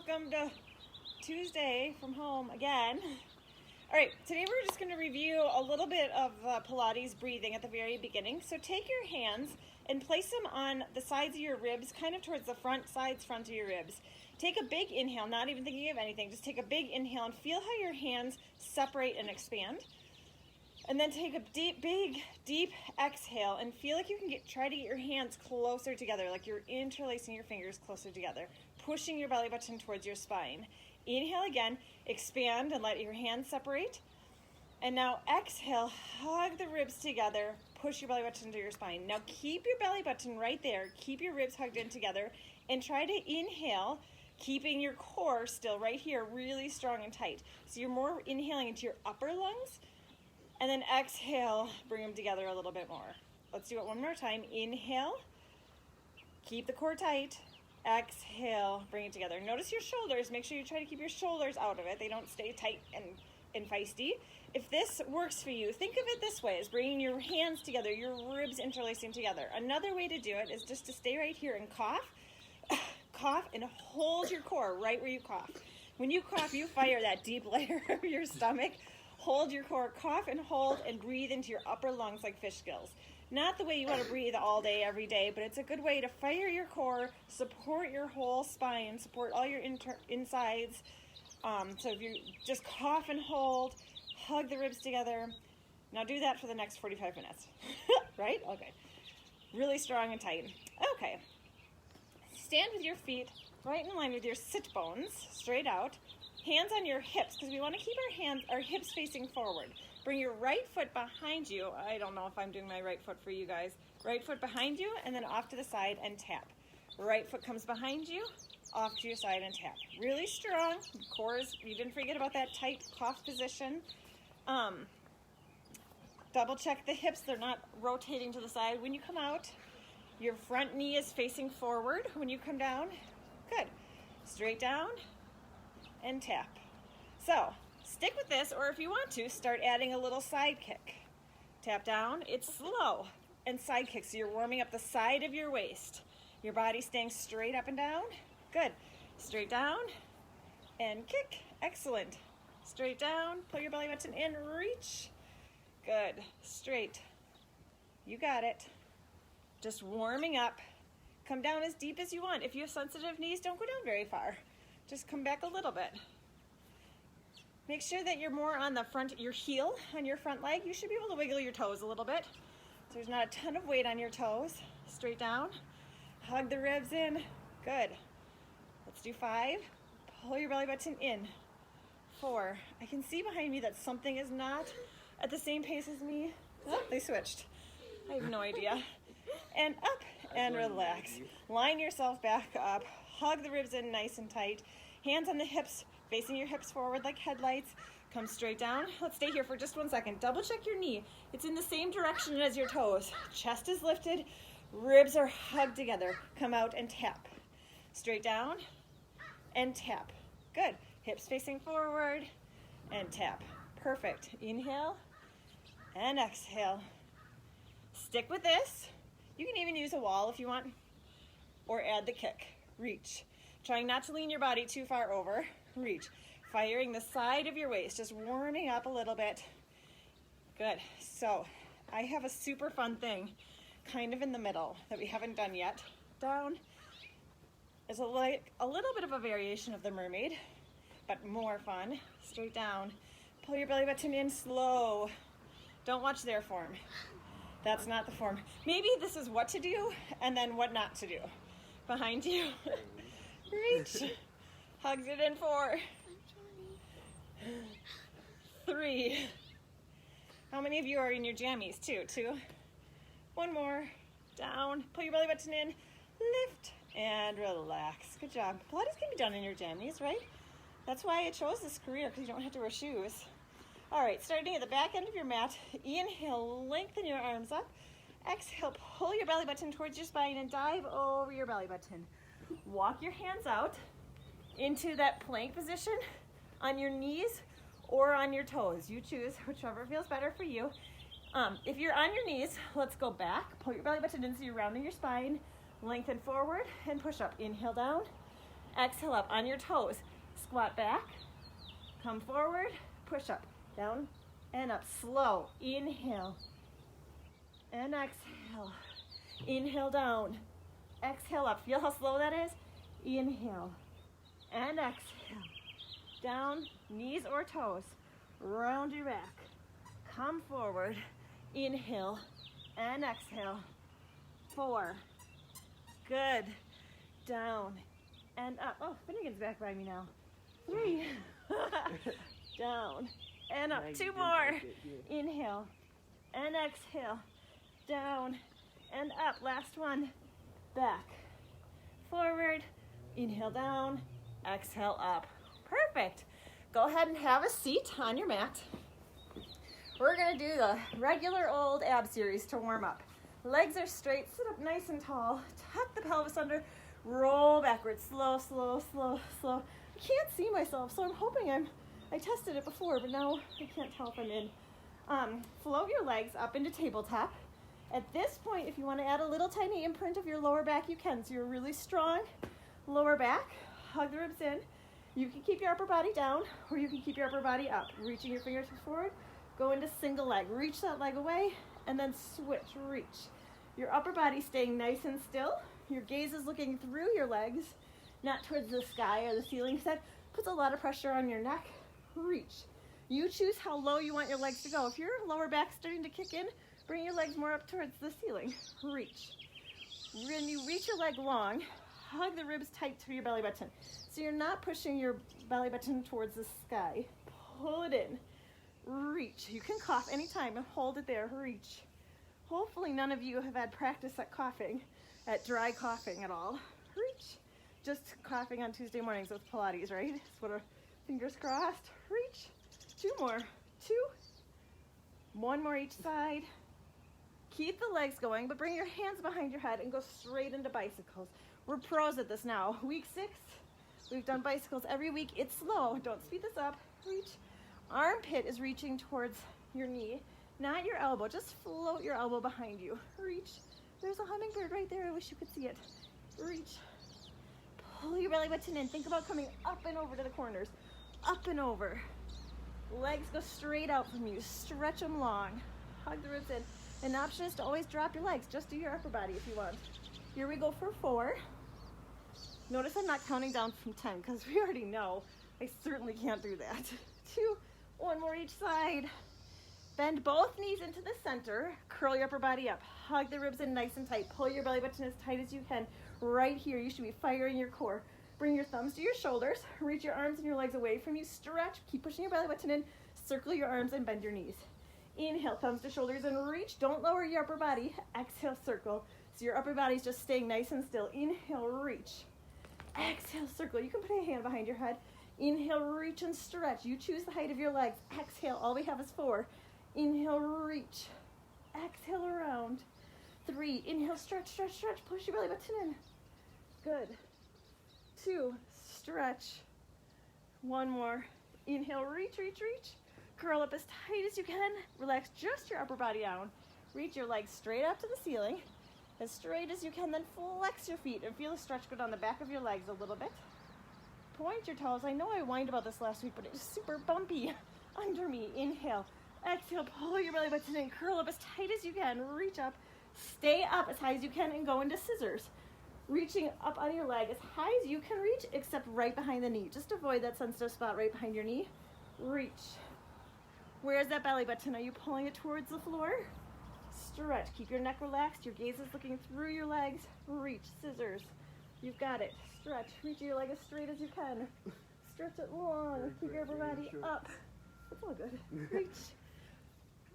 Welcome to Tuesday from home again. All right, today we're just going to review a little bit of Pilates breathing at the very beginning. So take your hands and place them on the sides of your ribs, kind of towards the front of your ribs. Take a big inhale, not even thinking of anything, just take a big inhale and feel how your hands separate and expand. And then take a big, deep exhale and feel like you can try to get your hands closer together, like you're interlacing your fingers closer together, pushing your belly button towards your spine. Inhale again, expand and let your hands separate. And now exhale, hug the ribs together, push your belly button to your spine. Now keep your belly button right there, keep your ribs hugged in together, and try to inhale, keeping your core still right here, really strong and tight. So you're more inhaling into your upper lungs, and then exhale, bring them together a little bit more. Let's do it one more time. Inhale, keep the core tight. Exhale, bring it together. Notice your shoulders. Make sure you try to keep your shoulders out of it. They don't stay tight and feisty. If this works for you, think of it this way, as bringing your hands together, your ribs interlacing together. Another way to do it is just to stay right here and cough. Cough and hold your core right where you cough. When you cough, you fire that deep layer of your stomach. Hold your core, cough and hold, and breathe into your upper lungs like fish gills. Not the way you want to breathe all day, every day, but it's a good way to fire your core, support your whole spine, support all your insides. So if you just cough and hold, hug the ribs together. Now do that for the next 45 minutes, right? Okay. Really strong and tight. Okay. Stand with your feet right in line with your sit bones, straight out. Hands on your hips, because we want to keep our hips facing forward. Bring your right foot behind you. I don't know if I'm doing my right foot for you guys. Right foot behind you, and then off to the side and tap. Right foot comes behind you, off to your side and tap. Really strong. Core is, you didn't forget about that tight cough position. Double check the hips. They're not rotating to the side. When you come out, your front knee is facing forward. When you come down, good. Straight down and tap. So stick with this, or if you want to, start adding a little side kick. Tap down, it's slow, and side kick. So you're warming up the side of your waist. Your body staying straight up and down. Good. Straight down and kick. Excellent. Straight down, pull your belly button in, reach. Good. Straight. You got it. Just warming up. Come down as deep as you want. If you have sensitive knees, don't go down very far. Just come back a little bit. Make sure that you're more on the front, your heel on your front leg. You should be able to wiggle your toes a little bit. So there's not a ton of weight on your toes. Straight down. Hug the ribs in. Good. Let's do 5. Pull your belly button in. 4. I can see behind me that something is not at the same pace as me. Oh, they switched. I have no idea. And up and relax. Line yourself back up. Hug the ribs in nice and tight. Hands on the hips, facing your hips forward like headlights. Come straight down. Let's stay here for just 1 second. Double check your knee. It's in the same direction as your toes. Chest is lifted. Ribs are hugged together. Come out and tap. Straight down and tap. Good. Hips facing forward and tap. Perfect. Inhale and exhale. Stick with this. You can even use a wall if you want, or add the kick. Reach. Trying not to lean your body too far over. Reach. Firing the side of your waist, just warming up a little bit. Good. So I have a super fun thing kind of in the middle that we haven't done yet. Down is a little bit of a variation of the mermaid, but more fun. Straight down. Pull your belly button in slow. Don't watch their form. That's not the form. Maybe this is what to do and then what not to do. Behind you. Reach. Hugs it in 4. 3. How many of you are in your jammies? 2. 2. 1 more. Down. Pull your belly button in. Lift and relax. Good job. Pilates can be done in your jammies, right? That's why I chose this career, because you don't have to wear shoes. All right, starting at the back end of your mat. Inhale, lengthen your arms up. Exhale, pull your belly button towards your spine and dive over your belly button. Walk your hands out into that plank position on your knees or on your toes. You choose whichever feels better for you. If you're on your knees, let's go back. Pull your belly button in so you're rounding your spine. Lengthen forward and push up. Inhale down Exhale up on your toes. Squat back, come forward, push up, down and up. Slow, inhale and exhale. Inhale down, exhale up. Feel how slow that is? Inhale and exhale. Down, knees or toes. Round your back. Come forward. Inhale and exhale. 4. Good. Down and up. Oh, Finnegan's back by me now. 3. Down and up. 2 more. Inhale and exhale. Down and up. Last one. Back. Forward. Inhale down. Exhale up. Perfect. Go ahead and have a seat on your mat. We're going to do the regular old ab series to warm up. Legs are straight. Sit up nice and tall. Tuck the pelvis under. Roll backwards. Slow, slow, slow, slow. I can't see myself, so I'm hoping I tested it before, but now I can't tell if I'm in. Float your legs up into tabletop. At this point, if you want to add a little tiny imprint of your lower back, you can. So you're really strong. Lower back. Hug the ribs in. You can keep your upper body down, or you can keep your upper body up. Reaching your fingertips forward. Go into single leg. Reach that leg away, and then switch. Reach. Your upper body staying nice and still. Your gaze is looking through your legs, not towards the sky or the ceiling, because that puts a lot of pressure on your neck. Reach. You choose how low you want your legs to go. If your lower back's starting to kick in, bring your legs more up towards the ceiling. Reach. When you reach your leg long, hug the ribs tight to your belly button. So you're not pushing your belly button towards the sky. Pull it in. Reach. You can cough anytime and hold it there. Reach. Hopefully none of you have had practice at coughing, at dry coughing at all. Reach. Just coughing on Tuesday mornings with Pilates, right? That's what our fingers crossed. Reach. 2 more. 2. 1 more each side. Keep the legs going, but bring your hands behind your head and go straight into bicycles. We're pros at this now. Week 6, we've done bicycles every week. It's slow. Don't speed this up. Reach. Armpit is reaching towards your knee, not your elbow. Just float your elbow behind you. Reach. There's a hummingbird right there. I wish you could see it. Reach. Pull your belly button in. Think about coming up and over to the corners. Up and over. Legs go straight out from you. Stretch them long. Hug the ribs in. An option is to always drop your legs. Just do your upper body if you want. Here we go for 4. Notice I'm not counting down from 10 because we already know I certainly can't do that. 2, 1 more each side. Bend both knees into the center. Curl your upper body up. Hug the ribs in nice and tight. Pull your belly button as tight as you can. Right here, you should be firing your core. Bring your thumbs to your shoulders. Reach your arms and your legs away from you. Stretch. Keep pushing your belly button in. Circle your arms and bend your knees. Inhale, thumbs to shoulders and reach. Don't lower your upper body. Exhale, circle. So your upper body's just staying nice and still. Inhale, reach. Exhale, circle. You can put a hand behind your head. Inhale, reach and stretch. You choose the height of your legs. Exhale, all we have is 4. Inhale, reach. Exhale, around. 3, inhale, stretch, stretch, stretch. Push your belly button in. Good. 2, stretch. 1 more. Inhale, reach, reach, reach. Curl up as tight as you can. Relax just your upper body down. Reach your legs straight up to the ceiling. As straight as you can, then flex your feet and feel the stretch go down the back of your legs a little bit. Point your toes. I know I whined about this last week, but it was super bumpy under me. Inhale. Exhale, pull your belly button in. Curl up as tight as you can. Reach up. Stay up as high as you can and go into scissors. Reaching up on your leg as high as you can reach, except right behind the knee. Just avoid that sensitive spot right behind your knee. Reach. Where's that belly button? Are you pulling it towards the floor? Stretch. Keep your neck relaxed. Your gaze is looking through your legs. Reach. Scissors. You've got it. Stretch. Reach your leg as straight as you can. Stretch it long. Keep your upper body up. That's all good. Reach.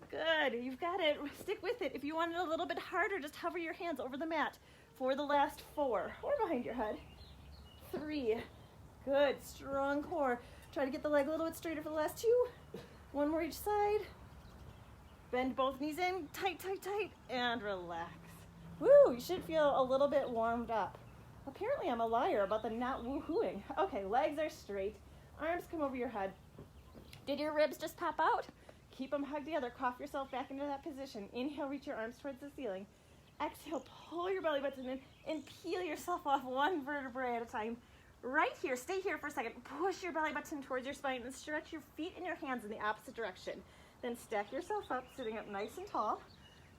Good. You've got it. Stick with it. If you want it a little bit harder, just hover your hands over the mat for the last 4. Or behind your head. 3. Good. Strong core. Try to get the leg a little bit straighter for the last 2. 1 more each side. Bend both knees in. Tight, tight, tight. And relax. Woo! You should feel a little bit warmed up. Apparently I'm a liar about the not woohooing. Okay, legs are straight. Arms come over your head. Did your ribs just pop out? Keep them hugged together. Cough yourself back into that position. Inhale, reach your arms towards the ceiling. Exhale, pull your belly button in and peel yourself off 1 vertebrae at a time. Right here, stay here for a second. Push your belly button towards your spine and stretch your feet and your hands in the opposite direction. Then stack yourself up, sitting up nice and tall.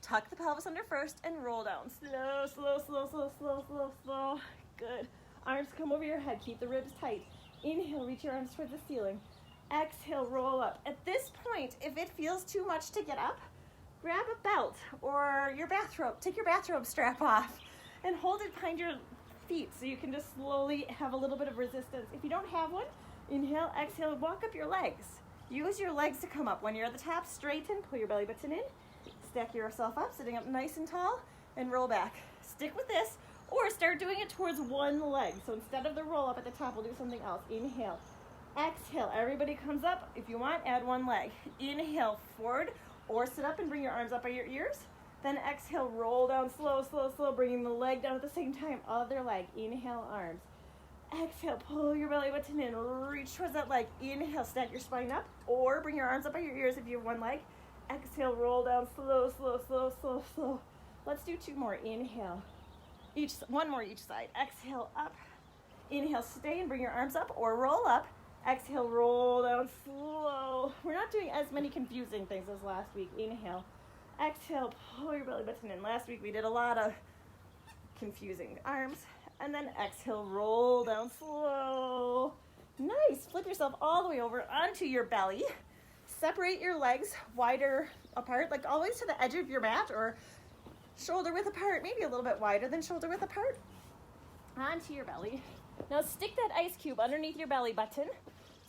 Tuck the pelvis under first and roll down. Slow, slow, slow, slow, slow, slow, slow. Good. Arms come over your head. Keep the ribs tight. Inhale, reach your arms towards the ceiling. Exhale, roll up. At this point, if it feels too much to get up, grab a belt or your bathrobe. Take your bathrobe strap off and hold it behind your feet so you can just slowly have a little bit of resistance. If you don't have one, inhale, exhale, walk up your legs. Use your legs to come up. When you're at the top, straighten, pull your belly button in, stack yourself up, sitting up nice and tall, and roll back. Stick with this, or start doing it towards one leg. So instead of the roll up at the top, we'll do something else. Inhale, exhale, everybody comes up. If you want, add one leg. Inhale, forward, or sit up and bring your arms up by your ears. Then exhale, roll down, slow, slow, slow, bringing the leg down at the same time. Other leg, inhale, arms. Exhale, pull your belly button in, reach towards that leg. Inhale, stack your spine up, or bring your arms up by your ears if you have one leg. Exhale, roll down, slow, slow, slow, slow, slow. Let's do two more. Inhale, one more each side. Exhale, up. Inhale, stay and bring your arms up, or roll up. Exhale, roll down, slow. We're not doing as many confusing things as last week. Inhale. Exhale, pull your belly button in. Last week we did a lot of confusing arms. And then exhale, roll down slow. Nice. Flip yourself all the way over onto your belly. Separate your legs wider apart, like always to the edge of your mat, or shoulder width apart, maybe a little bit wider than shoulder width apart. Onto your belly. Now stick that ice cube underneath your belly button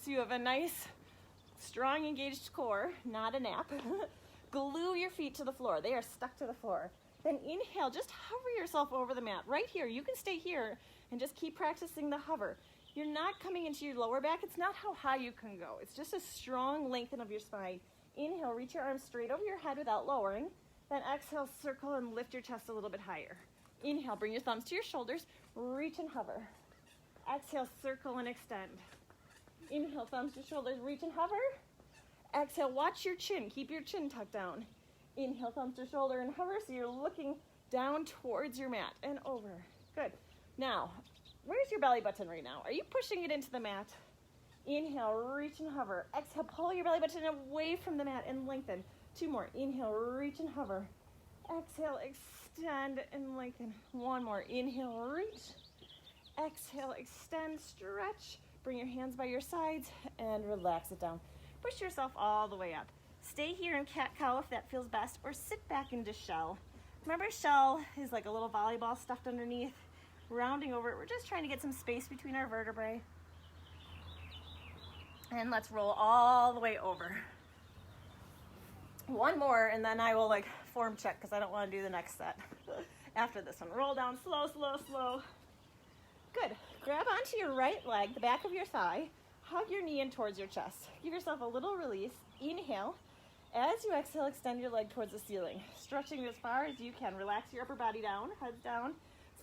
so you have a nice, strong, engaged core, not a nap. Glue your feet to the floor. They are stuck to the floor. Then inhale, just hover yourself over the mat. Right here, you can stay here and just keep practicing the hover. You're not coming into your lower back. It's not how high you can go. It's just a strong lengthen of your spine. Inhale, reach your arms straight over your head without lowering. Then exhale, circle and lift your chest a little bit higher. Inhale, bring your thumbs to your shoulders, reach and hover. Exhale, circle and extend. Inhale, thumbs to shoulders, reach and hover. Exhale, watch your chin. Keep your chin tucked down. Inhale, thumbs to shoulder and hover so you're looking down towards your mat and over. Good. Now, where's your belly button right now? Are you pushing it into the mat? Inhale, reach and hover. Exhale, pull your belly button away from the mat and lengthen. Two more. Inhale, reach and hover. Exhale, extend and lengthen. One more. Inhale, reach. Exhale, extend, stretch. Bring your hands by your sides and relax it down. Push yourself all the way up. Stay here in cat-cow if that feels best, or sit back into shell. Remember, shell is like a little volleyball stuffed underneath. Rounding over it, we're just trying to get some space between our vertebrae. And let's roll all the way over. One more, and then I will form check because I don't want to do the next set after this one. Roll down, slow, slow, slow. Good. Grab onto your right leg, the back of your thigh. Hug your knee in towards your chest. Give yourself a little release. Inhale. As you exhale, extend your leg towards the ceiling. Stretching as far as you can. Relax your upper body down, head down.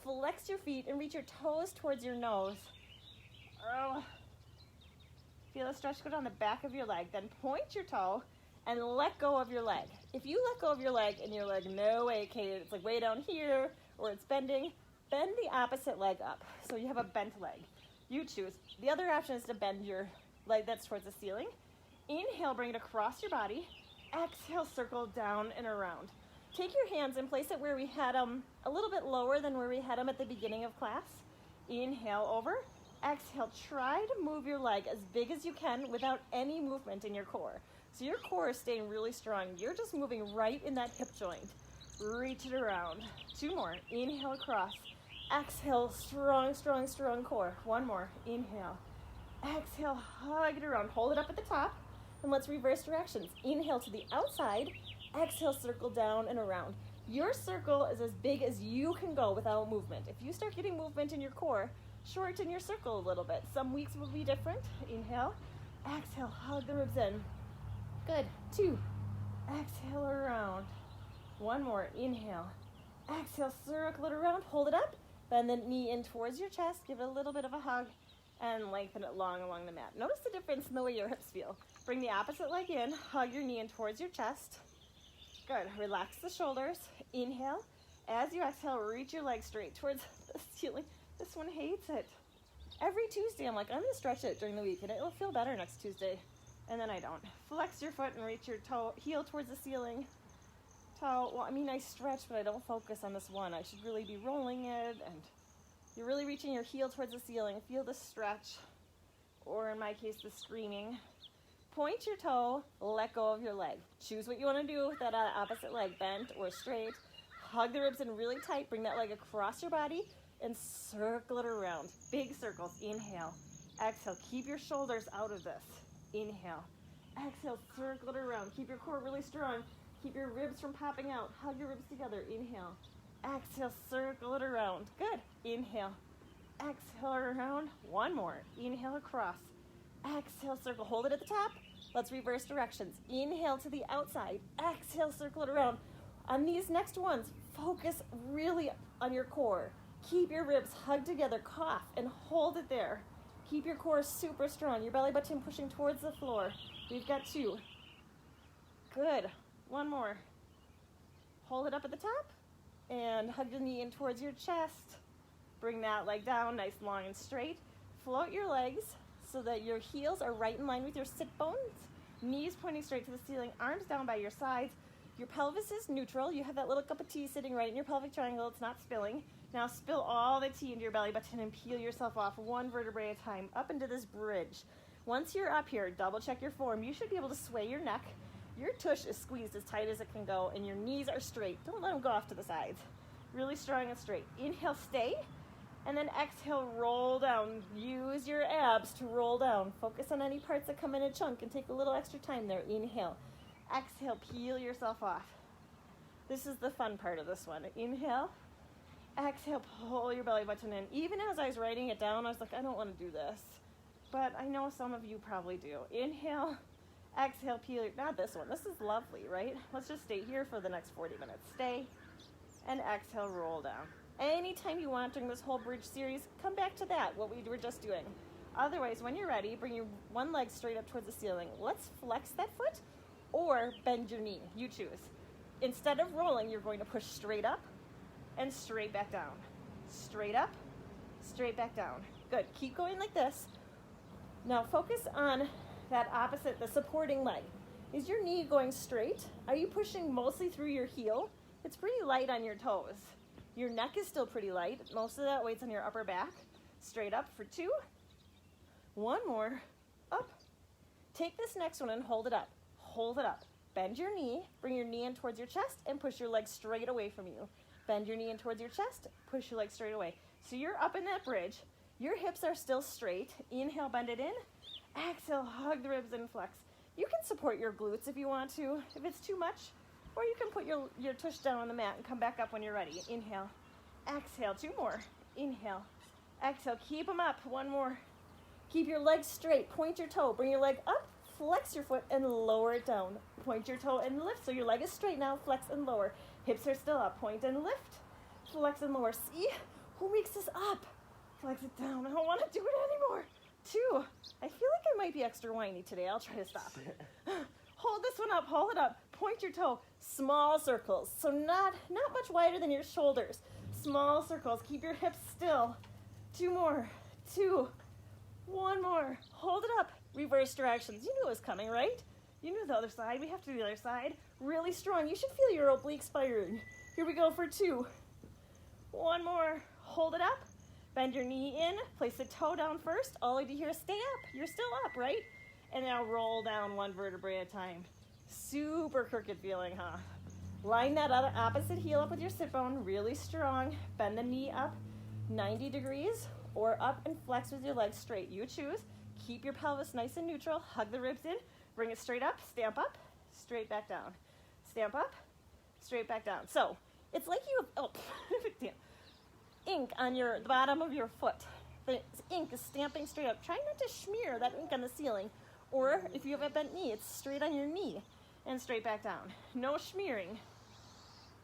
Flex your feet and reach your toes towards your nose. Oh. Feel a stretch go down the back of your leg. Then point your toe and let go of your leg. If you let go of your leg and you're like, no way, Kate, it's like way down here or it's bending, bend the opposite leg up. So you have a bent leg. You choose. The other option is to bend your leg that's towards the ceiling. Inhale, bring it across your body. Exhale, circle down and around. Take your hands and place it where we had them, a little bit lower than where we had them at the beginning of class. Inhale over. Exhale, try to move your leg as big as you can without any movement in your core. So your core is staying really strong. You're just moving right in that hip joint. Reach it around. Two more. Inhale across. Exhale, strong, strong, strong core. One more. Inhale. Exhale, hug it around. Hold it up at the top. And let's reverse directions. Inhale to the outside. Exhale, circle down and around. Your circle is as big as you can go without movement. If you start getting movement in your core, shorten your circle a little bit. Some weeks will be different. Inhale. Exhale, hug the ribs in. Good. Two. Exhale around. One more. Inhale. Exhale, circle it around. Hold it up. Bend the knee in towards your chest. Give it a little bit of a hug and lengthen it long along the mat. Notice the difference in the way your hips feel. Bring the opposite leg in. Hug your knee in towards your chest. Good. Relax the shoulders. Inhale. As you exhale, reach your leg straight towards the ceiling. This one hates it. Every Tuesday, I'm like, I'm going to stretch it during the week, and it'll feel better next Tuesday. And then I don't. Flex your foot and reach your heel towards the ceiling. Well, I mean, I stretch, but I don't focus on this one. I should really be rolling it, and you're really reaching your heel towards the ceiling. Feel the stretch, or in my case, the screaming. Point your toe, let go of your leg. Choose what you want to do with that opposite leg, bent or straight. Hug the ribs in really tight. Bring that leg across your body and circle it around. Big circles. Inhale. Exhale. Keep your shoulders out of this. Inhale. Exhale. Circle it around. Keep your core really strong. Keep your ribs from popping out. Hug your ribs together. Inhale. Exhale. Circle it around. Good. Inhale. Exhale around. One more. Inhale across. Exhale. Circle. Hold it at the top. Let's reverse directions. Inhale to the outside. Exhale. Circle it around. On these next ones, focus really on your core. Keep your ribs hugged together. Cough and hold it there. Keep your core super strong. Your belly button pushing towards the floor. We've got 2. Good. One more. Hold it up at the top and hug the knee in towards your chest. Bring that leg down, nice, long, and straight. Float your legs so that your heels are right in line with your sit bones. Knees pointing straight to the ceiling, arms down by your sides. Your pelvis is neutral. You have that little cup of tea sitting right in your pelvic triangle. It's not spilling. Now spill all the tea into your belly button and peel yourself off one vertebrae at a time up into this bridge. Once you're up here, double check your form. You should be able to sway your neck. Your tush is squeezed as tight as it can go, and your knees are straight. Don't let them go off to the sides. Really strong and straight. Inhale, stay, and then exhale, roll down. Use your abs to roll down. Focus on any parts that come in a chunk and take a little extra time there. Inhale. Exhale, peel yourself off. This is the fun part of this one. Inhale. Exhale, pull your belly button in. Even as I was writing it down, I was like, I don't want to do this. But I know some of you probably do. Inhale. Exhale, peel your, not this one. This is lovely, right? Let's just stay here for the next 40 minutes. Stay, and exhale, roll down. Anytime you want during this whole bridge series, come back to that, what we were just doing. Otherwise, when you're ready, bring your one leg straight up towards the ceiling. Let's flex that foot or bend your knee. You choose. Instead of rolling, you're going to push straight up and straight back down. Straight up, straight back down. Good. Keep going like this. Now focus on that opposite, the supporting leg. Is your knee going straight? Are you pushing mostly through your heel? It's pretty light on your toes. Your neck is still pretty light. Most of that weight's on your upper back. Straight up for 2. One more. Up. Take this next one and hold it up. Hold it up. Bend your knee. Bring your knee in towards your chest and push your leg straight away from you. Bend your knee in towards your chest. Push your leg straight away. So you're up in that bridge. Your hips are still straight. Inhale, bend it in. Exhale, hug the ribs and flex. You can support your glutes if you want to, if it's too much, or you can put your tush down on the mat and come back up when you're ready. Inhale, exhale, 2 more. Inhale, exhale, keep them up. 1 more. Keep your legs straight. Point your toe. Bring your leg up, flex your foot, and lower it down. Point your toe and lift. So your leg is straight now. Flex and lower. Hips are still up. Point and lift. Flex and lower. See? Who makes this up? Flex it down. I don't want to do it anymore. 2. I feel like I might be extra whiny today. I'll try to stop. Hold this one up. Hold it up. Point your toe. Small circles. So not much wider than your shoulders. Small circles. Keep your hips still. 2 more. 2. 1 more. Hold it up. Reverse directions. You knew it was coming, right? You knew the other side. We have to do the other side. Really strong. You should feel your obliques firing. Here we go for 2. 1 more. Hold it up. Bend your knee in. Place the toe down first. All the way to here. Stay up. You're still up, right? And now roll down 1 vertebrae at a time. Super crooked feeling, huh? Line that other opposite heel up with your sit bone. Really strong. Bend the knee up 90 degrees or up and flex with your legs straight. You choose. Keep your pelvis nice and neutral. Hug the ribs in. Bring it straight up. Stamp up. Straight back down. Stamp up. Straight back down. So it's like you have ink on the bottom of your foot. The ink is stamping straight up. Try not to smear that ink on the ceiling. Or if you have a bent knee, it's straight on your knee and straight back down. No smearing.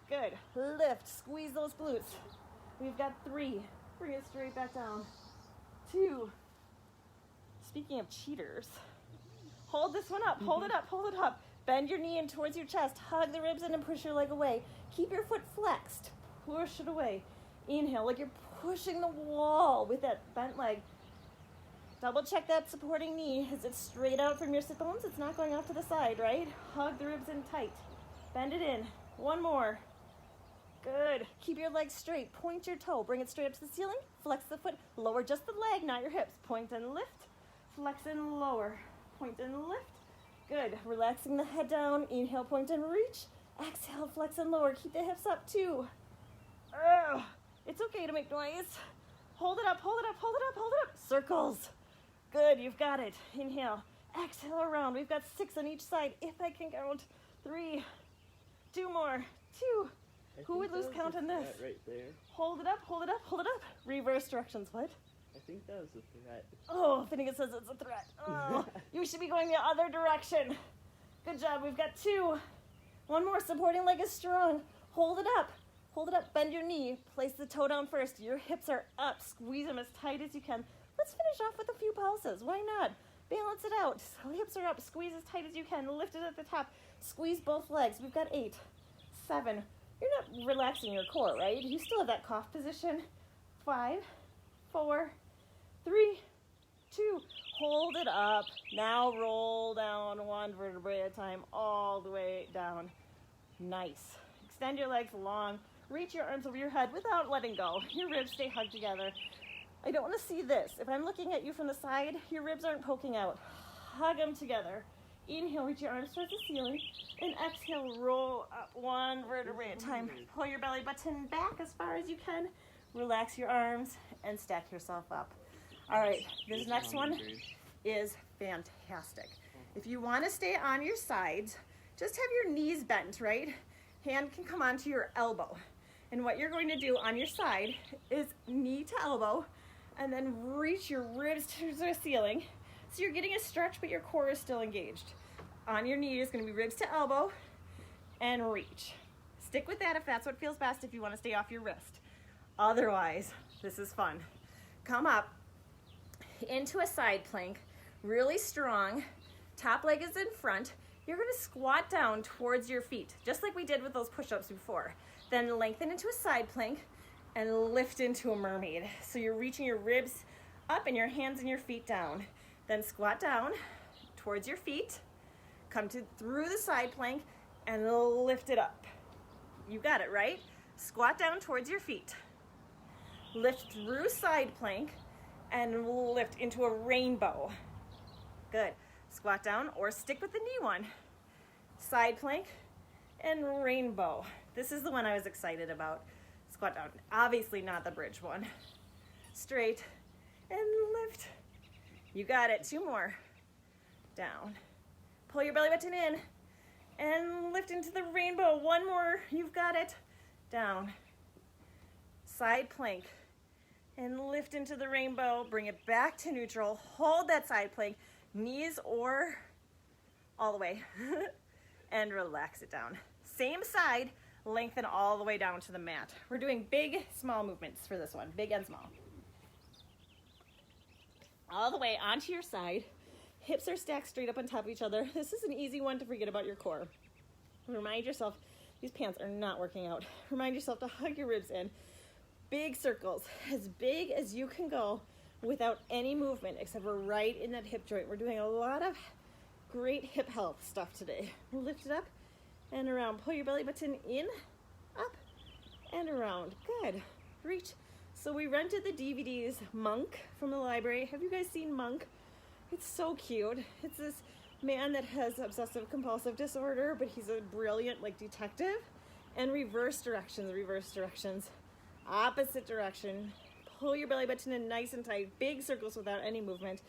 Good. Lift. Squeeze those glutes. We've got 3. Bring it straight back down. 2. Speaking of cheaters, hold this one up. Hold it up. Hold it up. Bend your knee in towards your chest. Hug the ribs in and push your leg away. Keep your foot flexed. Push it away. Inhale like you're pushing the wall with that bent leg. Double check that supporting knee. Is it straight out from your sit bones? It's not going off to the side, right? Hug the ribs in tight. Bend it in. One more. Good. Keep your legs straight. Point your toe. Bring it straight up to the ceiling. Flex the foot. Lower just the leg, not your hips. Point and lift. Flex and lower. Point and lift. Good. Relaxing the head down. Inhale, point and reach. Exhale, flex and lower. Keep the hips up too. It's okay to make noise. Hold it up, hold it up, hold it up, hold it up. Circles. Good, you've got it. Inhale. Exhale around. We've got 6 on each side. If I can count. 3. 2 more. 2. Who would lose count on this? Right there. Hold it up, hold it up, hold it up. Reverse directions. What? I think that was a threat. Oh, I think it says it's a threat. Oh, you should be going the other direction. Good job. We've got 2. One more. Supporting leg is strong. Hold it up. Hold it up. Bend your knee. Place the toe down first. Your hips are up. Squeeze them as tight as you can. Let's finish off with a few pulses. Why not? Balance it out. So hips are up. Squeeze as tight as you can. Lift it at the top. Squeeze both legs. We've got 8, 7. You're not relaxing your core, right? You still have that cough position. 5, 4, 3, 2. Hold it up. Now roll down 1 vertebrae at a time, all the way down. Nice. Extend your legs long. Reach your arms over your head without letting go. Your ribs stay hugged together. I don't want to see this. If I'm looking at you from the side, your ribs aren't poking out. Hug them together. Inhale, reach your arms towards the ceiling. And exhale, roll up 1 vertebrae at a time. Pull your belly button back as far as you can. Relax your arms and stack yourself up. All right, this next one is fantastic. If you want to stay on your sides, just have your knees bent, right? Hand can come onto your elbow. And what you're going to do on your side is knee to elbow, and then reach your ribs to the ceiling. So you're getting a stretch, but your core is still engaged. On your knee is going to be ribs to elbow and reach. Stick with that if that's what feels best, if you want to stay off your wrist. Otherwise, this is fun. Come up into a side plank, really strong. Top leg is in front. You're going to squat down towards your feet, just like we did with those push-ups before. Then lengthen into a side plank and lift into a mermaid. So you're reaching your ribs up and your hands and your feet down. Then squat down towards your feet, come through the side plank and lift it up. You got it, right? Squat down towards your feet. Lift through side plank and lift into a rainbow. Good. Squat down or stick with the knee one. Side plank and rainbow. This is the one I was excited about. Squat down. Obviously not the bridge one. Straight and lift. You got it. 2 more. Down. Pull your belly button in and lift into the rainbow. 1 more. You've got it. Down. Side plank and lift into the rainbow. Bring it back to neutral. Hold that side plank. Knees or all the way. And relax it down. Same side, lengthen all the way down to the mat. We're doing big, small movements for this one. Big and small. All the way onto your side. Hips are stacked straight up on top of each other. This is an easy one to forget about your core. Remind yourself, these pants are not working out. Remind yourself to hug your ribs in. Big circles, as big as you can go without any movement except for right in that hip joint. We're doing a lot of great hip health stuff today. Lift it up and around. Pull your belly button in, up, and around. Good. Reach. So we rented the DVDs Monk from the library. Have you guys seen Monk? It's so cute. It's this man that has obsessive compulsive disorder, but he's a brilliant detective. And reverse directions. Opposite direction. Pull your belly button in nice and tight. Big circles without any movement.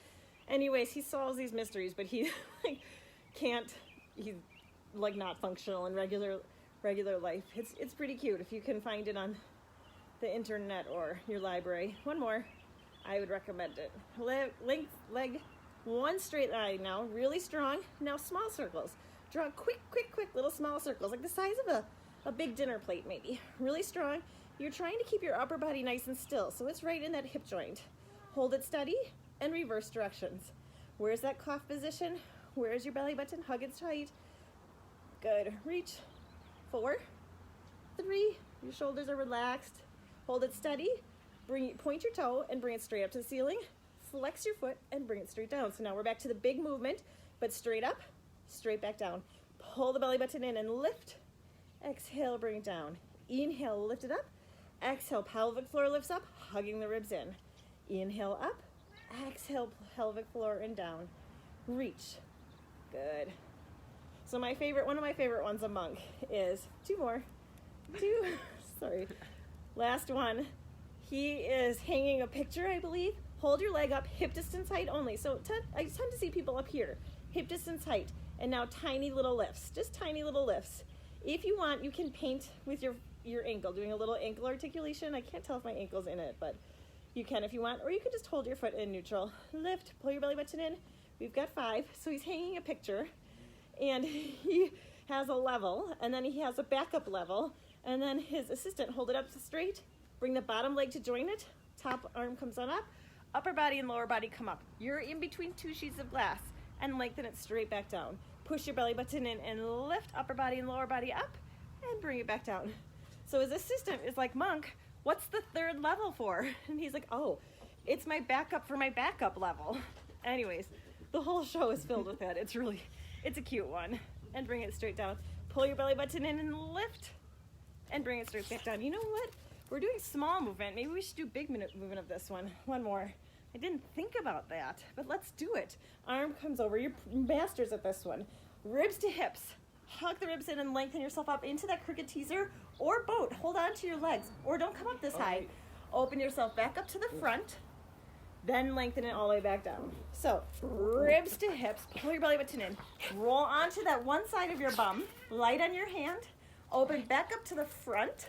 Anyways, he solves these mysteries, but he can't. He's not functional in regular life. It's pretty cute if you can find it on the internet or your library. 1 more. I would recommend it. Leg, 1 straight line now, really strong. Now small circles. Draw quick little small circles, like the size of a big dinner plate maybe. Really strong. You're trying to keep your upper body nice and still, so it's right in that hip joint. Hold it steady and reverse directions. Where's that cough position? Where's your belly button? Hug it tight. Good. Reach. 4, 3. Your shoulders are relaxed. Hold it steady. Point your toe and bring it straight up to the ceiling. flex your foot and bring it straight down. So now we're back to the big movement, but straight up, straight back down. Pull the belly button in and lift. Exhale, bring it down. Inhale, lift it up. Exhale, pelvic floor lifts up, hugging the ribs in. Inhale up. Exhale, pelvic floor and down. Reach. Good. So one of my favorite ones a monk is sorry. Last one. He is hanging a picture, I believe. Hold your leg up, hip distance height only. So I tend to see people up here, hip distance height, and now tiny little lifts, just tiny little lifts. If you want, you can paint with your ankle, doing a little ankle articulation. I can't tell if my ankle's in it, but you can if you want, or you can just hold your foot in neutral. Lift, pull your belly button in. We've got 5. So he's hanging a picture, and he has a level, and then he has a backup level, and then his assistant hold it up straight, bring the bottom leg to join it, top arm comes on up, upper body and lower body come up. You're in between 2 sheets of glass, and lengthen it straight back down. Push your belly button in and lift upper body and lower body up, and bring it back down. So his assistant is like, Monk, what's the 3rd level for? And he's like, oh, it's my backup for my backup level. Anyways, the whole show is filled with that. It's a cute one. And bring it straight down. Pull your belly button in and lift, and bring it straight back down. You know what? We're doing small movement. Maybe we should do big movement of this one. One more. I didn't think about that, but let's do it. Arm comes over. You're masters at this one. Ribs to hips. Hug the ribs in and lengthen yourself up into that crooked teaser or boat. Hold on to your legs, or don't come up this high. Open yourself back up to the front, then lengthen it all the way back down. So ribs to hips, pull your belly button in. Roll onto that one side of your bum, light on your hand, open back up to the front,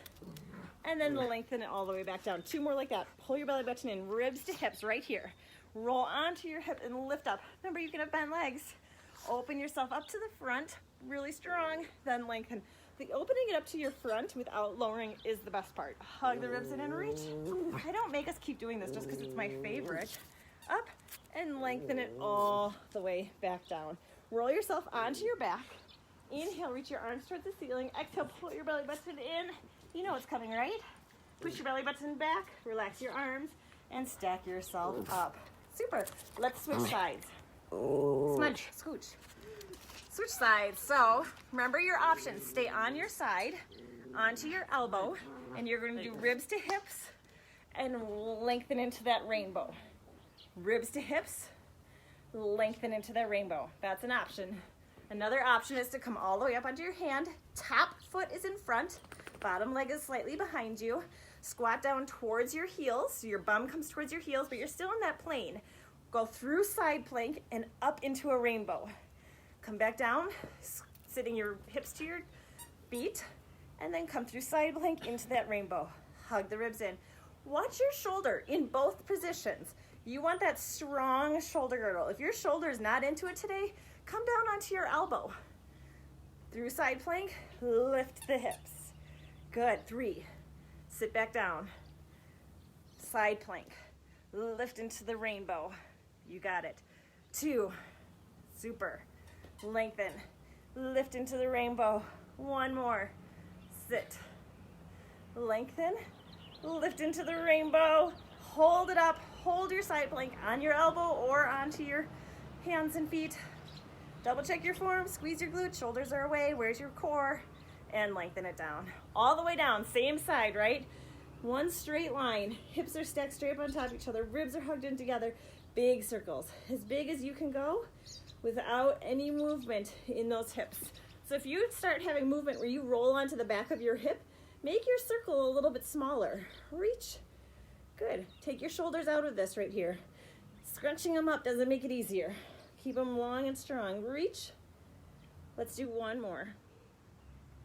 and then lengthen it all the way back down. 2 more like that. Pull your belly button in, ribs to hips right here. Roll onto your hip and lift up. Remember, you can have bent legs. Open yourself up to the front, really strong, then lengthen. The opening it up to your front without lowering is the best part. Hug the ribs in and reach. I don't make us keep doing this just because it's my favorite. Up and lengthen it all the way back down. Roll yourself onto your back. Inhale, reach your arms towards the ceiling. Exhale, pull your belly button in. You know what's coming, right? Push your belly button back, relax your arms, and stack yourself up. Super. Let's switch sides. Smudge, scooch. Switch sides. So remember your options. Stay on your side, onto your elbow, and you're going to do ribs to hips and lengthen into that rainbow. Ribs to hips, lengthen into that rainbow. That's an option. Another option is to come all the way up onto your hand. Top foot is in front, bottom leg is slightly behind you. Squat down towards your heels, so your bum comes towards your heels, but you're still in that plane. Go through side plank and up into a rainbow. Come back down, sitting your hips to your feet, and then come through side plank into that rainbow. Hug the ribs in. Watch your shoulder in both positions. You want that strong shoulder girdle. If your shoulder is not into it today, come down onto your elbow. Through side plank, lift the hips. Good. 3. Sit back down. Side plank. Lift into the rainbow. You got it. 2. Super. Lengthen. Lift into the rainbow. 1 more. Sit. Lengthen. Lift into the rainbow. Hold it up. Hold your side plank on your elbow or onto your hands and feet. Double check your form. Squeeze your glutes. Shoulders are away. Where's your core? And lengthen it down. All the way down. Same side, right? One straight line. Hips are stacked straight up on top of each other. Ribs are hugged in together. Big circles. As big as you can go without any movement in those hips. So if you start having movement where you roll onto the back of your hip, make your circle a little bit smaller. Reach. Good. Take your shoulders out of this right here. Scrunching them up doesn't make it easier. Keep them long and strong. Reach. Let's do 1 more.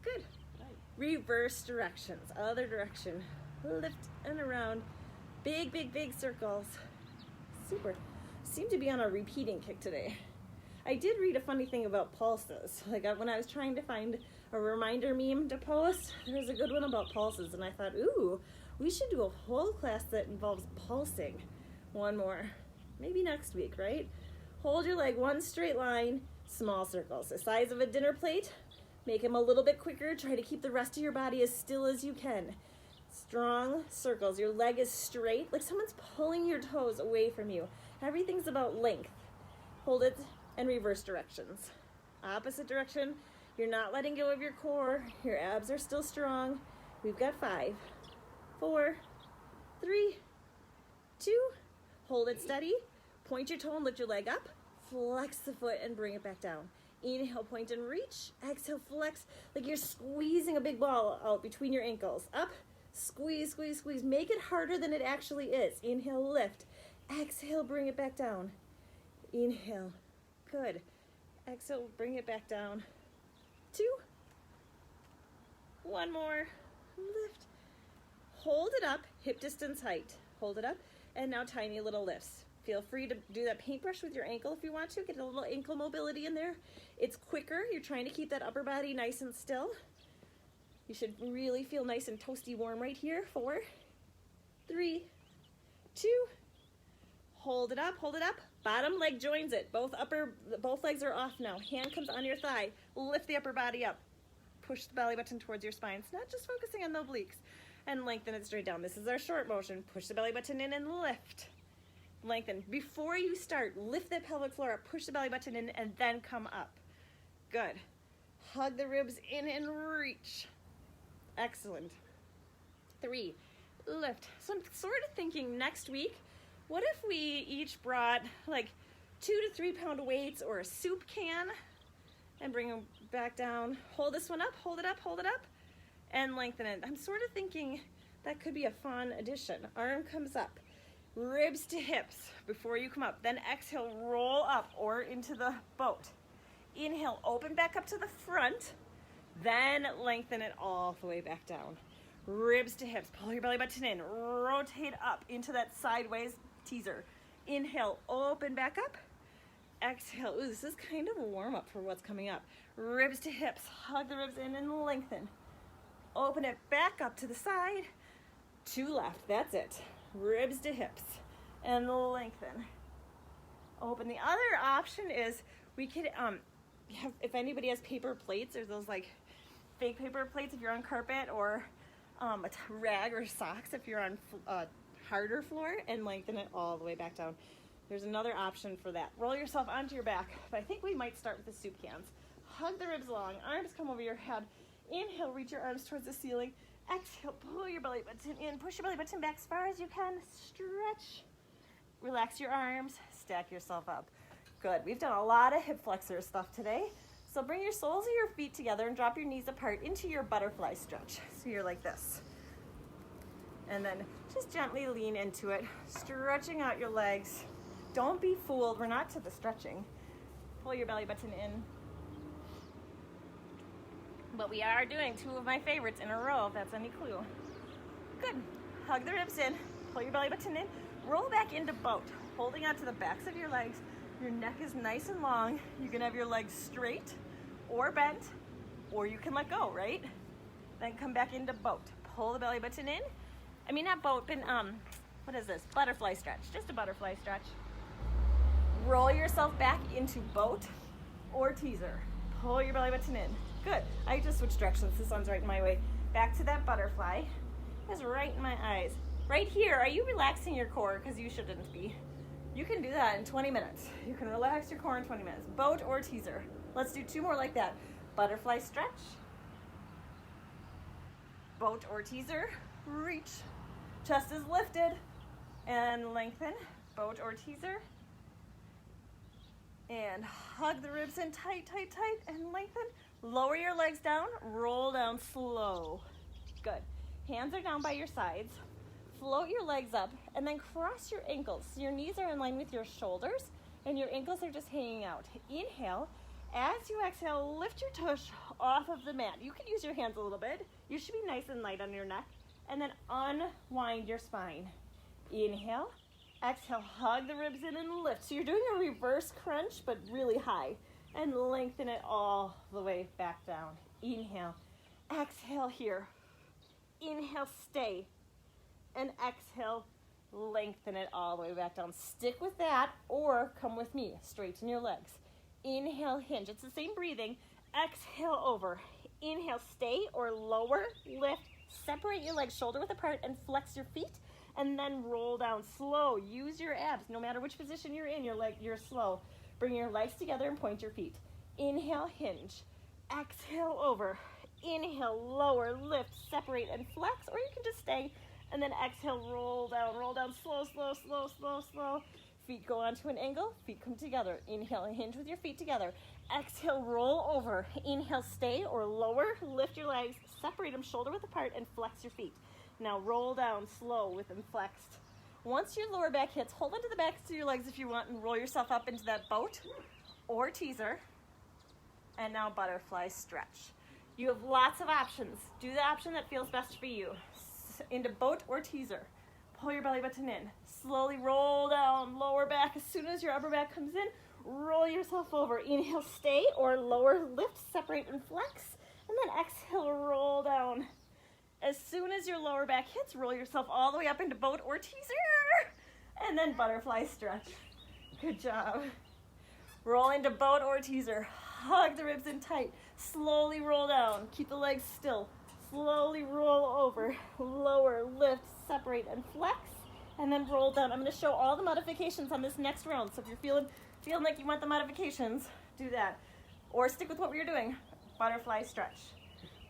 Good. Reverse directions. Other direction. Lift and around. Big, big, big circles. Super. Seem to be on a repeating kick today. I did read a funny thing about pulses. Like when I was trying to find a reminder meme to post, there was a good one about pulses, and I thought, ooh, we should do a whole class that involves pulsing. 1 more. Maybe next week, right? Hold your leg 1 straight line, small circles. The size of a dinner plate. Make them a little bit quicker. Try to keep the rest of your body as still as you can. Strong circles. Your leg is straight, like someone's pulling your toes away from you. Everything's about length. Hold it and reverse directions. Opposite direction. You're not letting go of your core. Your abs are still strong. We've got 5, 4, 3, 2. Hold it steady. Point your toe and lift your leg up. Flex the foot and bring it back down. Inhale, point and reach. Exhale, flex like you're squeezing a big ball out between your ankles. Up, squeeze, squeeze, squeeze. Make it harder than it actually is. Inhale, lift. Exhale, bring it back down. Inhale. Good. Exhale, bring it back down. 2. 1 more. Lift. Hold it up, hip distance height. Hold it up, and now tiny little lifts. Feel free to do that paintbrush with your ankle if you want to. Get a little ankle mobility in there. It's quicker. You're trying to keep that upper body nice and still. You should really feel nice and toasty warm right here. 4, 3, 2. Hold it up, hold it up. Bottom leg joins it. Both legs are off now. Hand comes on your thigh. Lift the upper body up. Push the belly button towards your spine. It's not just focusing on the obliques. And lengthen it straight down. This is our short motion. Push the belly button in and lift. Lengthen. Before you start, lift that pelvic floor up. Push the belly button in and then come up. Good. Hug the ribs in and reach. Excellent. 3, lift. So I'm sort of thinking next week, what if we each brought like 2 to 3 pound weights or a soup can and bring them back down. Hold this one up, hold it up, hold it up, and lengthen it. I'm sort of thinking that could be a fun addition. Arm comes up, ribs to hips before you come up. Then exhale, roll up or into the boat. Inhale, open back up to the front, then lengthen it all the way back down. Ribs to hips, pull your belly button in, rotate up into that sideways teaser. Inhale, open back up. Exhale, ooh, this is kind of a warm up for what's coming up. Ribs to hips, hug the ribs in and lengthen. Open it back up to the side, to left, that's it. Ribs to hips and lengthen. Open. The other option is we could have, if anybody has paper plates or those like fake paper plates if you're on carpet, or a rag or socks if you're on harder floor, and lengthen it all the way back down. There's another option for that. Roll yourself onto your back, but I think we might start with the soup cans. Hug the ribs long, arms come over your head. Inhale, reach your arms towards the ceiling. Exhale, pull your belly button in, push your belly button back as far as you can. Stretch, relax your arms, stack yourself up. Good, we've done a lot of hip flexor stuff today. So bring your soles of your feet together and drop your knees apart into your butterfly stretch. So you're like this. And then just gently lean into it, stretching out your legs. Don't be fooled, we're not to the stretching. Pull your belly button in. But we are doing 2 of my favorites in a row, if that's any clue. Good, hug the ribs in, pull your belly button in, roll back into boat, holding onto the backs of your legs. Your neck is nice and long. You can have your legs straight or bent, or you can let go, right? Then come back into boat. Pull the belly button in. I mean, not boat, but what is this? Butterfly stretch, just a butterfly stretch. Roll yourself back into boat or teaser. Pull your belly button in. Good. I just switched directions. This one's right in my way. Back to that butterfly. It's right in my eyes. Right here, are you relaxing your core? Because you shouldn't be. You can do that in 20 minutes. You can relax your core in 20 minutes. Boat or teaser. Let's do 2 more like that. Butterfly stretch. Boat or teaser. Reach. Chest is lifted. And lengthen. Boat or teaser. And hug the ribs in tight, tight, tight, and lengthen. Lower your legs down, roll down slow. Good. Hands are down by your sides. Float your legs up, and then cross your ankles. So your knees are in line with your shoulders, and your ankles are just hanging out. Inhale. As you exhale, lift your tush off of the mat. You can use your hands a little bit. You should be nice and light on your neck. And then unwind your spine. Inhale. Exhale, hug the ribs in and lift. So you're doing a reverse crunch, but really high. And lengthen it all the way back down. Inhale. Exhale here. Inhale, stay. And exhale, lengthen it all the way back down. Stick with that, or come with me. Straighten your legs. Inhale, hinge. It's the same breathing. Exhale, over. Inhale, stay or lower, lift. Separate your legs shoulder width apart and flex your feet. and then roll down slow. Use your abs. No matter which position you're in, you're slow. Bring your legs together and point your feet. Inhale, hinge. Exhale, over. Inhale, lower, lift, separate, and flex, or you can just stay, and then exhale, roll down, slow, slow, slow, slow, slow. Feet go onto an angle, feet come together. Inhale and hinge with your feet together. Exhale, roll over. Inhale, stay or lower, lift your legs, separate them shoulder width apart, and flex your feet. Now roll down, slow with them flexed. Once your lower back hits, hold onto the backs of your legs if you want and roll yourself up into that boat or teaser. And now butterfly stretch. You have lots of options. Do the option that feels best for you. Into boat or teaser. Pull your belly button in. Slowly roll down, lower back. As soon as your upper back comes in, roll yourself over. Inhale, stay or lower, lift, separate, and flex. And then exhale, roll down. As soon as your lower back hits, roll yourself all the way up into boat or teaser. And then butterfly stretch. Good job. Roll into boat or teaser. Hug the ribs in tight. Slowly roll down. Keep the legs still. Slowly roll over. Lower, lift, separate, and flex. And then roll down. I'm going to show all the modifications on this next round. So if you're feeling like you want the modifications, do that. Or stick with what we were doing. Butterfly stretch.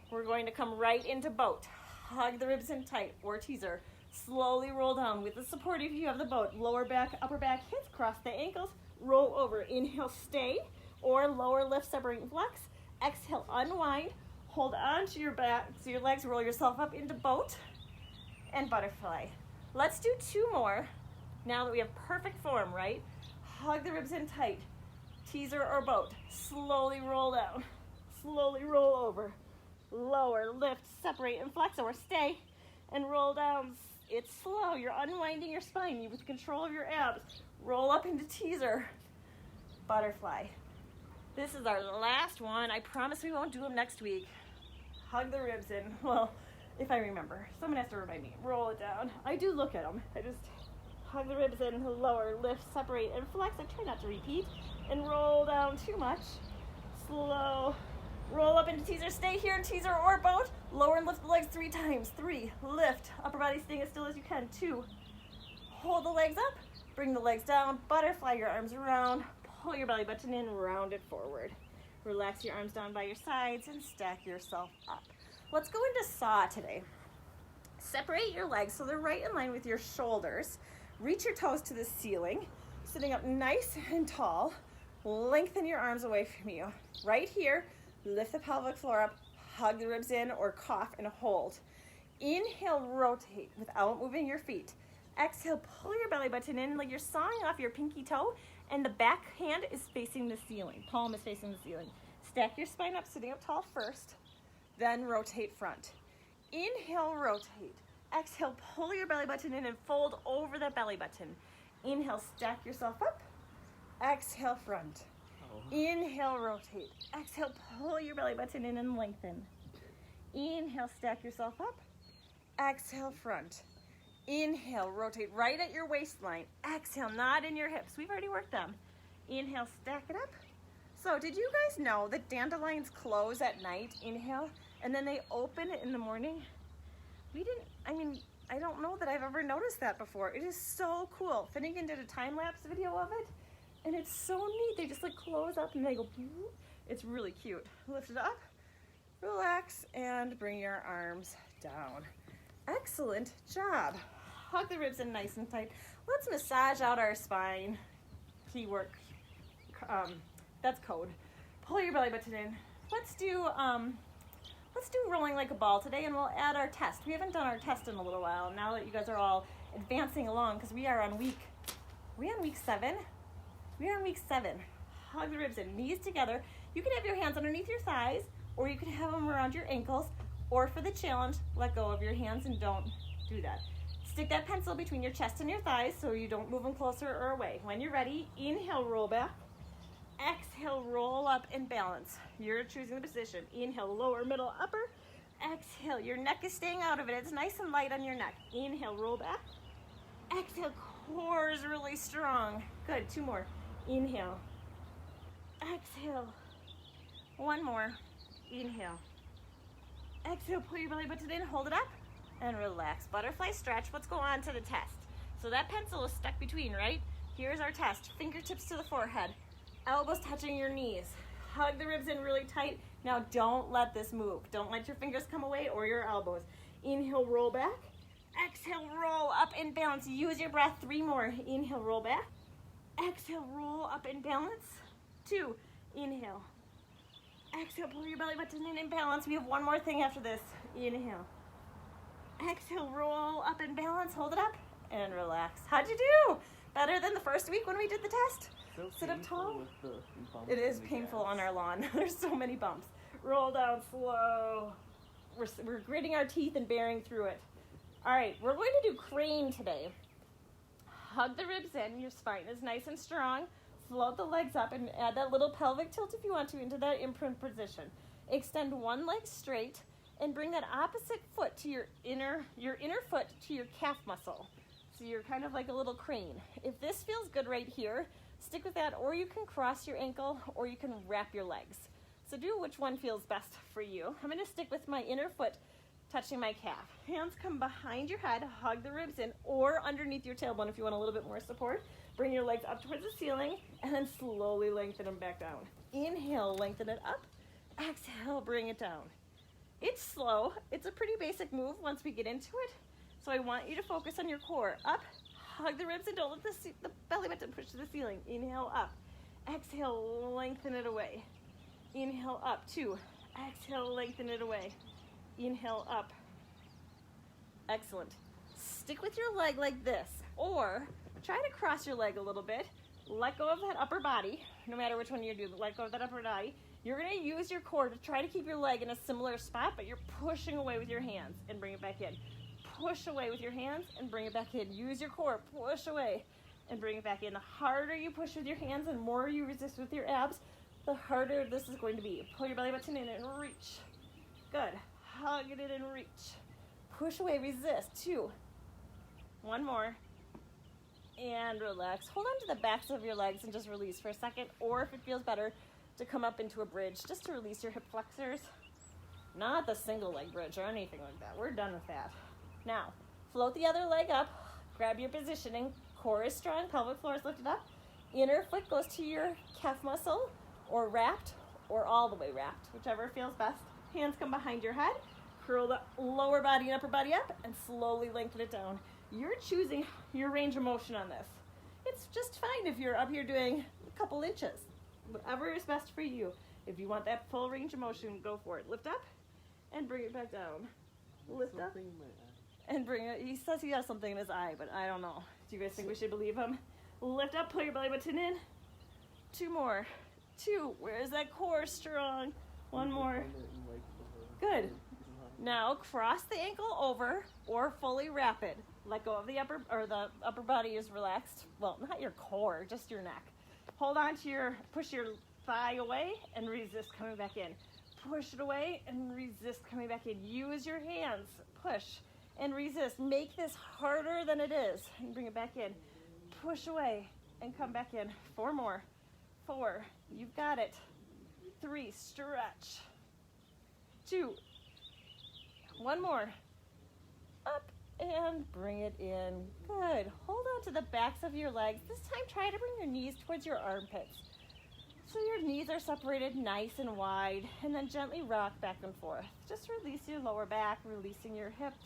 We're going to come right into boat. Hug the ribs in tight or teaser. Slowly roll down with the support if you have the boat. Lower back, upper back hits. Cross the ankles. Roll over. Inhale, stay. Or lower, lift, separate, and flex. Exhale, unwind. Hold on to your back, so your legs, roll yourself up into boat and butterfly. Let's do 2 more now that we have perfect form, right? Hug the ribs in tight. Teaser or boat. Slowly roll down. Slowly roll over. Lower, lift, separate, and flex, or stay and roll down. It's slow. You're unwinding your spine with control of your abs. Roll up into teaser. Butterfly. This is our last one. I promise we won't do them next week. Hug the ribs in. Well, if I remember. Someone has to remind me. Roll it down. I do look at them. I just hug the ribs in, lower, lift, separate, and flex. I try not to repeat. And roll down too much. Slow. Roll up into teaser. Stay here in teaser or boat. Lower and lift the legs 3 times. 3. Lift. Upper body staying as still as you can. 2. Hold the legs up. Bring the legs down. Butterfly your arms around. Pull your belly button in, round it forward. Relax your arms down by your sides and stack yourself up. Let's go into saw today. Separate your legs so they're right in line with your shoulders. Reach your toes to the ceiling, sitting up nice and tall. Lengthen your arms away from you. Right here, lift the pelvic floor up, hug the ribs in or cough and hold. Inhale, rotate without moving your feet. Exhale, pull your belly button in like you're sawing off your pinky toe, and the back hand is facing the ceiling. Palm is facing the ceiling. Stack your spine up, sitting up tall first, then rotate front. Inhale, rotate. Exhale, pull your belly button in and fold over that belly button. Inhale, stack yourself up. Exhale, front. Inhale, rotate. Exhale, pull your belly button in and lengthen. Inhale, stack yourself up. Exhale, front. Inhale, rotate right at your waistline. Exhale, not in your hips. We've already worked them. Inhale, stack it up. So did you guys know that dandelions close at night? Inhale, and then they open in the morning? I don't know that I've ever noticed that before. It is so cool. Finnegan did a time-lapse video of it, and it's so neat. They just like close up and they go, it's really cute. Lift it up, relax, and bring your arms down. Excellent job. Hug the ribs in nice and tight. Let's massage out our spine. Keyword, that's code. Pull your belly button in. Let's do rolling like a ball today, and we'll add our test. We haven't done our test in a little while. Now that you guys are all advancing along, because we are on week 7? We are on week 7. Hug the ribs in, knees together. You can have your hands underneath your thighs, or you can have them around your ankles, or for the challenge, let go of your hands and don't do that. Stick that pencil between your chest and your thighs so you don't move them closer or away. When you're ready, inhale, roll back. Exhale, roll up and balance. You're choosing the position. Inhale, lower, middle, upper. Exhale, your neck is staying out of it. It's nice and light on your neck. Inhale, roll back. Exhale, core is really strong. Good, 2 more. Inhale. Exhale. 1 more. Inhale. Exhale, pull your belly button in, hold it up. and relax. Butterfly stretch. Let's go on to the test. So that pencil is stuck between, right? Here's our test. Fingertips to the forehead, elbows touching your knees. Hug the ribs in really tight. Now don't let this move. Don't let your fingers come away or your elbows. Inhale, roll back. Exhale, roll up and balance. Use your breath. 3 more. Inhale, roll back. Exhale, roll up and balance. 2. Inhale. Exhale, pull your belly button in and balance. We have one more thing after this. Inhale. Exhale, roll up and balance. Hold it up and relax. How'd you do? Better than the first week when we did the test? So Sit up tall. with the bumps It is in the painful gas. on our lawn. There's so many bumps. Roll down slow. We're gritting our teeth and bearing through it. All right, we're going to do crane today. Hug the ribs in. Your spine is nice and strong. Float the legs up and add that little pelvic tilt if you want to into that imprint position. Extend one leg straight and bring that opposite foot to your inner foot to your calf muscle. So you're kind of like a little crane. If this feels good right here, stick with that, or you can cross your ankle or you can wrap your legs. So do which one feels best for you. I'm going to stick with my inner foot touching my calf. Hands come behind your head, hug the ribs in, or underneath your tailbone if you want a little bit more support. Bring your legs up towards the ceiling and then slowly lengthen them back down. Inhale, lengthen it up. Exhale, bring it down. It's slow. It's a pretty basic move once we get into it. So I want you to focus on your core. Up, hug the ribs and don't let the belly button push to the ceiling. Inhale, up. Exhale, lengthen it away. Inhale, up. 2. Exhale, lengthen it away. Inhale, up. Excellent. Stick with your leg like this, or try to cross your leg a little bit. Let go of that upper body, no matter which one you do, let go of that upper body. You're going to use your core to try to keep your leg in a similar spot, but you're pushing away with your hands and bring it back in. Push away with your hands and bring it back in. Use your core, push away and bring it back in. The harder you push with your hands and more you resist with your abs, the harder this is going to be. Pull your belly button in and reach. Good. Hug it in and reach. Push away, resist. 2. 1 more. And relax. Hold on to the backs of your legs and just release for a second, or if it feels better, to come up into a bridge just to release your hip flexors. Not the single leg bridge or anything like that. We're done with that. Now, float the other leg up. Grab your positioning. Core is strong. Pelvic floor is lifted up. Inner foot goes to your calf muscle, or wrapped, or all the way wrapped, whichever feels best. Hands come behind your head. Curl the lower body and upper body up and slowly lengthen it down. You're choosing your range of motion on this. It's just fine if you're up here doing a couple inches. Whatever is best for you. If you want that full range of motion, go for it. Lift up and bring it back down. Lift up Something in my eye. and bring it. He says he has something in his eye, but I don't know. Do you guys think we should believe him? Lift up, pull your belly button in. 2 more. 2. Where is that core strong? 1 more. Good. Now cross the ankle over or fully wrap it. Let go of the upper body is relaxed. Well, not your core, just your neck. Hold on to push your thigh away and resist coming back in. Push it away and resist coming back in. Use your hands. Push and resist. Make this harder than it is and bring it back in. Push away and come back in. 4 more. 4. You've got it. 3. Stretch. 2. 1 more. Up and bring it in. Good. Hold on to the backs of your legs. This time try to bring your knees towards your armpits. So your knees are separated nice and wide, and then gently rock back and forth. Just release your lower back, releasing your hips.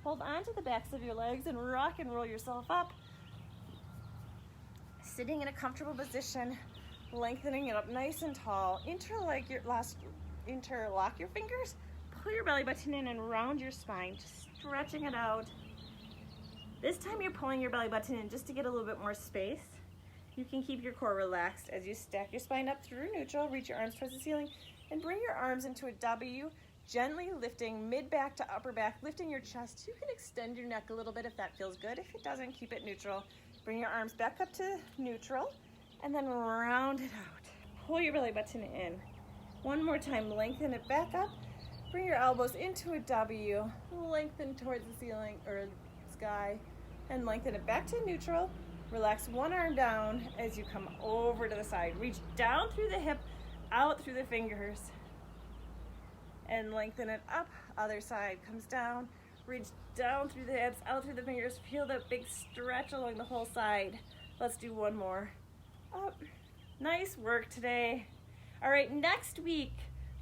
Hold on to the backs of your legs and rock and roll yourself up. Sitting in a comfortable position, lengthening it up nice and tall. Interlock your fingers, pull your belly button in and round your spine, just stretching it out. This time you're pulling your belly button in just to get a little bit more space. You can keep your core relaxed as you stack your spine up through neutral, reach your arms towards the ceiling, and bring your arms into a W, gently lifting mid-back to upper back, lifting your chest. You can extend your neck a little bit if that feels good. If it doesn't, keep it neutral. Bring your arms back up to neutral, and then round it out. Pull your belly button in. 1 more time, lengthen it back up. Bring your elbows into a W, lengthen towards the ceiling or sky, and lengthen it back to neutral. Relax one arm down as you come over to the side. Reach down through the hip, out through the fingers. and lengthen it up. Other side comes down. Reach down through the hips, out through the fingers. Feel that big stretch along the whole side. Let's do one more. Up. Nice work today. All right, next week,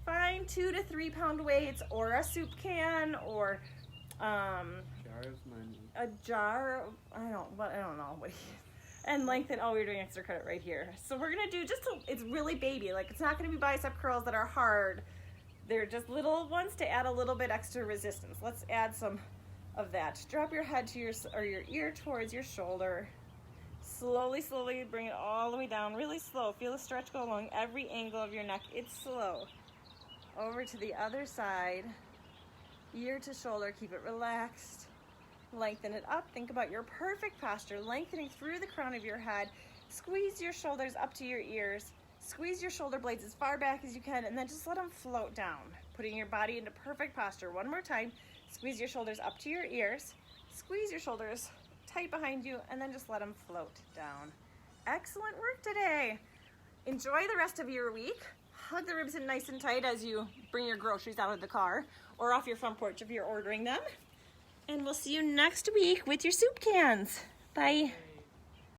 find 2 to 3 pound weights or a soup can or Jar of money. a jar. I don't know what. And lengthen. Oh, we're doing extra credit right here. So we're gonna do it's really baby. Like, it's not gonna be bicep curls that are hard. They're just little ones to add a little bit extra resistance. Let's add some of that. Drop your head to your ear towards your shoulder. Slowly, slowly bring it all the way down. Really slow. Feel the stretch go along every angle of your neck. It's slow. Over to the other side. Ear to shoulder. Keep it relaxed. Lengthen it up. Think about your perfect posture. Lengthening through the crown of your head. Squeeze your shoulders up to your ears. Squeeze your shoulder blades as far back as you can, and then just let them float down. Putting your body into perfect posture. One more time. Squeeze your shoulders up to your ears. Squeeze your shoulders tight behind you, and then just let them float down. Excellent work today. Enjoy the rest of your week. Hug the ribs in nice and tight as you bring your groceries out of the car or off your front porch if you're ordering them. And we'll see you next week with your soup cans. Bye.